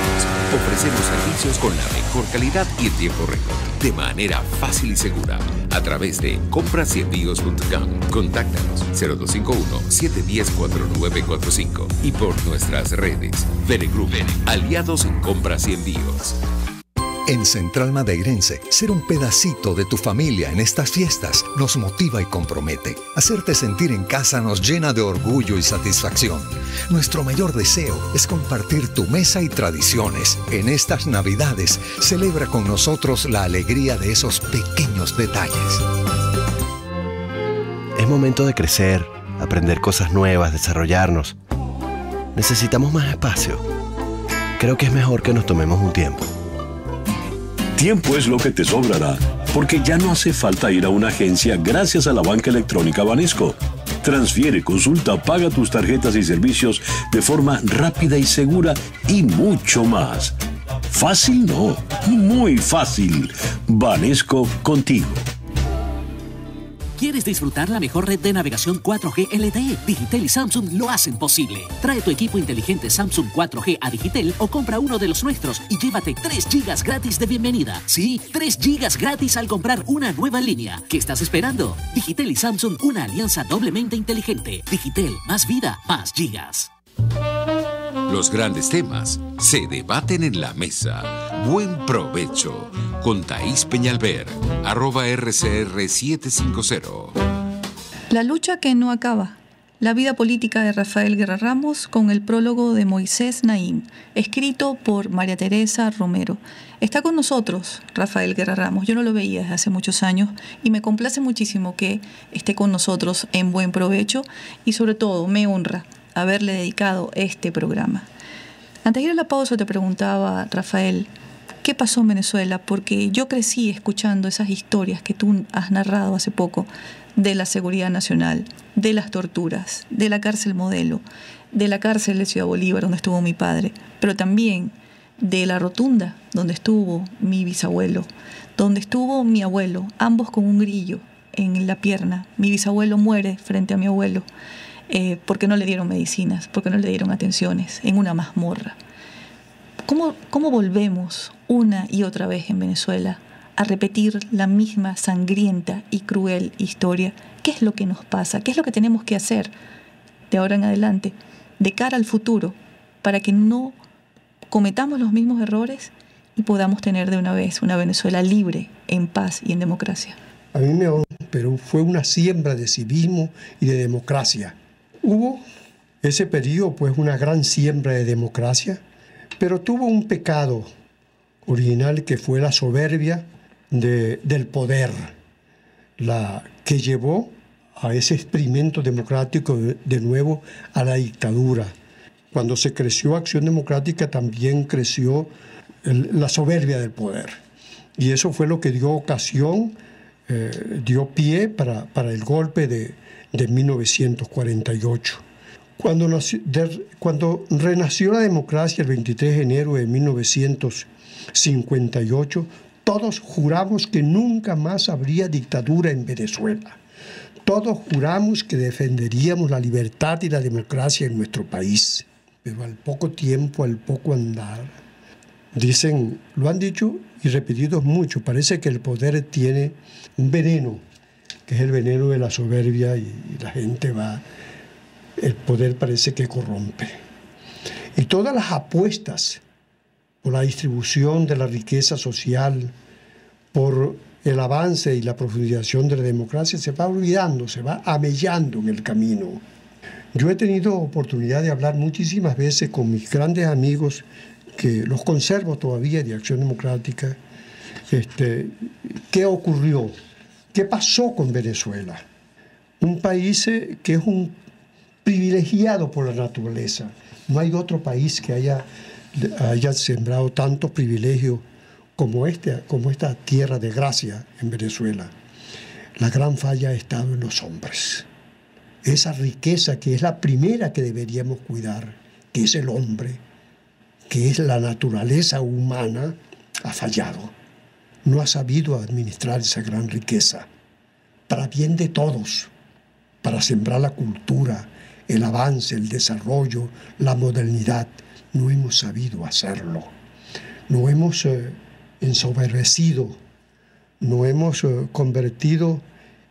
Ofrecemos servicios con la mejor calidad y en tiempo récord, de manera fácil y segura. A través de comprasyenvíos.com. Contáctanos 0251-710-4945 y por nuestras redes. Venegroup, aliados en compras y envíos. En Central Madeirense, ser un pedacito de tu familia en estas fiestas nos motiva y compromete. Hacerte sentir en casa nos llena de orgullo y satisfacción. Nuestro mayor deseo es compartir tu mesa y tradiciones. En estas Navidades, celebra con nosotros la alegría de esos pequeños detalles. Es momento de crecer, aprender cosas nuevas, desarrollarnos. Necesitamos más espacio. Creo que es mejor que nos tomemos un tiempo. Tiempo es lo que te sobrará, porque ya no hace falta ir a una agencia gracias a la banca electrónica Banesco. Transfiere, consulta, paga tus tarjetas y servicios de forma rápida y segura y mucho más. Fácil no, muy fácil. Banesco contigo. ¿Quieres disfrutar la mejor red de navegación 4G LTE? Digitel y Samsung lo hacen posible. Trae tu equipo inteligente Samsung 4G a Digitel o compra uno de los nuestros y llévate 3 GB gratis de bienvenida. Sí, 3 GB gratis al comprar una nueva línea. ¿Qué estás esperando? Digitel y Samsung, una alianza doblemente inteligente. Digitel, más vida, más gigas. Los grandes temas se debaten en la mesa. Buen provecho con Thaís Peñalver, @RCR750. La lucha que no acaba. La vida política de Rafael Guerra Ramos con el prólogo de Moisés Naim, escrito por María Teresa Romero. Está con nosotros Rafael Guerra Ramos. Yo no lo veía desde hace muchos años y me complace muchísimo que esté con nosotros en Buen Provecho y sobre todo me honra haberle dedicado este programa. Antes de ir a la pausa te preguntaba, Rafael, ¿qué pasó en Venezuela? Porque yo crecí escuchando esas historias que tú has narrado hace poco de la seguridad nacional, de las torturas, de la cárcel Modelo, de la cárcel de Ciudad Bolívar, donde estuvo mi padre, pero también de la Rotunda, donde estuvo mi bisabuelo, donde estuvo mi abuelo, ambos con un grillo en la pierna. Mi bisabuelo muere frente a mi abuelo porque no le dieron medicinas, porque no le dieron atenciones, en una mazmorra. ¿Cómo volvemos una y otra vez en Venezuela a repetir la misma sangrienta y cruel historia? ¿Qué es lo que nos pasa? ¿Qué es lo que tenemos que hacer de ahora en adelante, de cara al futuro, para que no cometamos los mismos errores y podamos tener de una vez una Venezuela libre, en paz y en democracia? A mí me honra, pero fue una siembra de civismo y de democracia. Hubo ese periodo, pues, una gran siembra de democracia, pero tuvo un pecado original que fue la soberbia del poder, la que llevó a ese experimento democrático de nuevo a la dictadura. Cuando se creció Acción Democrática también creció la soberbia del poder. Y eso fue lo que dio ocasión, dio pie para el golpe de 1948. Cuando renació la democracia el 23 de enero de 1958, todos juramos que nunca más habría dictadura en Venezuela. Todos juramos que defenderíamos la libertad y la democracia en nuestro país. Pero al poco tiempo, al poco andar, dicen, lo han dicho y repetido mucho, parece que el poder tiene un veneno, que es el veneno de la soberbia y la gente va, el poder parece que corrompe. Y todas las apuestas por la distribución de la riqueza social, por el avance y la profundización de la democracia, se va olvidando, se va amellando en el camino. Yo he tenido oportunidad de hablar muchísimas veces con mis grandes amigos, que los conservo todavía de Acción Democrática. ¿Qué ocurrió? ¿Qué pasó con Venezuela? Un país que es un privilegiado por la naturaleza. No hay otro país que haya sembrado tantos privilegios como esta tierra de gracia en Venezuela. La gran falla ha estado en los hombres. Esa riqueza que es la primera que deberíamos cuidar, que es el hombre, que es la naturaleza humana, ha fallado. No ha sabido administrar esa gran riqueza para bien de todos, para sembrar la cultura, el avance, el desarrollo, la modernidad. No hemos sabido hacerlo. No hemos ensoberbecido, no hemos convertido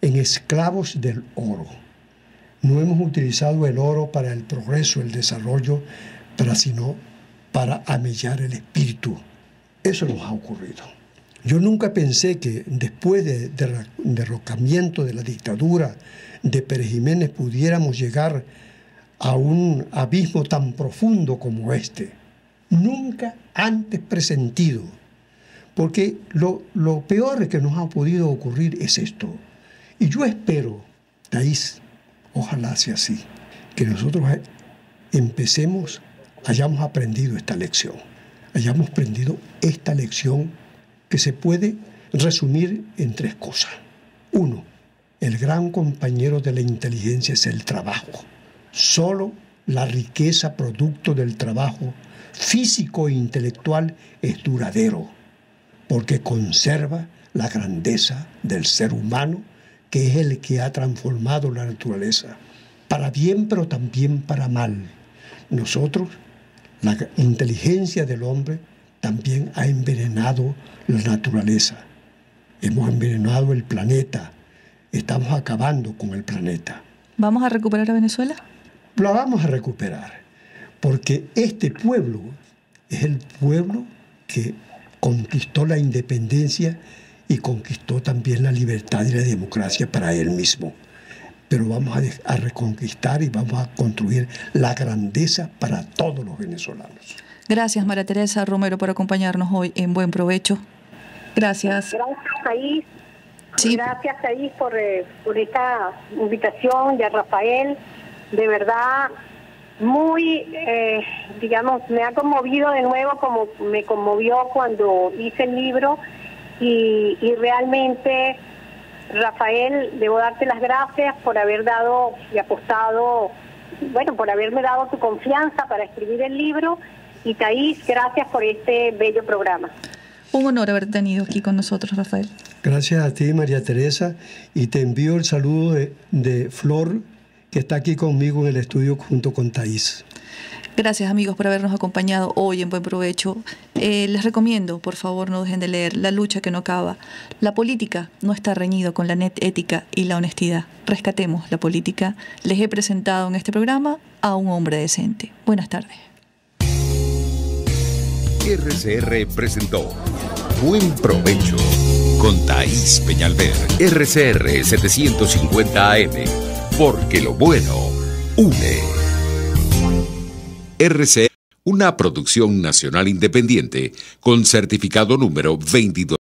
en esclavos del oro. No hemos utilizado el oro para el progreso, el desarrollo, sino para amellar el espíritu Eso nos ha ocurrido. Yo nunca pensé que después del derrocamiento de la dictadura de Pérez Jiménez pudiéramos llegar a un abismo tan profundo como este. Nunca antes presentido. Porque lo peor que nos ha podido ocurrir es esto. Y yo espero, Thaís, ojalá sea así, que nosotros hayamos aprendido esta lección. Hayamos aprendido esta lección que se puede resumir en 3 cosas. 1, el gran compañero de la inteligencia es el trabajo. Solo la riqueza producto del trabajo físico e intelectual es duradero, porque conserva la grandeza del ser humano, que es el que ha transformado la naturaleza, para bien pero también para mal. Nosotros, la inteligencia del hombre también ha envenenado la naturaleza. Hemos envenenado el planeta. Estamos acabando con el planeta. ¿Vamos a recuperar a Venezuela? Lo vamos a recuperar, porque este pueblo es el pueblo que conquistó la independencia y conquistó también la libertad y la democracia para él mismo. Pero vamos a reconquistar y vamos a construir la grandeza para todos los venezolanos. Gracias, María Teresa Romero, por acompañarnos hoy en Buen Provecho. Gracias. Gracias, Thaís. Sí. Gracias, Thaís, por esta invitación, y a Rafael. De verdad, muy, me ha conmovido de nuevo como me conmovió cuando hice el libro. Y realmente, Rafael, debo darte las gracias por haber dado y apostado, por haberme dado tu confianza para escribir el libro. Y Thaís, gracias por este bello programa. Un honor haber tenido aquí con nosotros, Rafael. Gracias a ti, María Teresa, y te envío el saludo de Flor, que está aquí conmigo en el estudio junto con Thaís. Gracias, amigos, por habernos acompañado hoy en Buen Provecho. Les recomiendo, por favor, no dejen de leer La lucha que no acaba. La política no está reñido con la ética y la honestidad. Rescatemos la política. Les he presentado en este programa a un hombre decente. Buenas tardes. RCR presentó Buen Provecho con Thaís Peñalver. RCR 750 AM, porque lo bueno une. RCR, una producción nacional independiente con certificado número 22.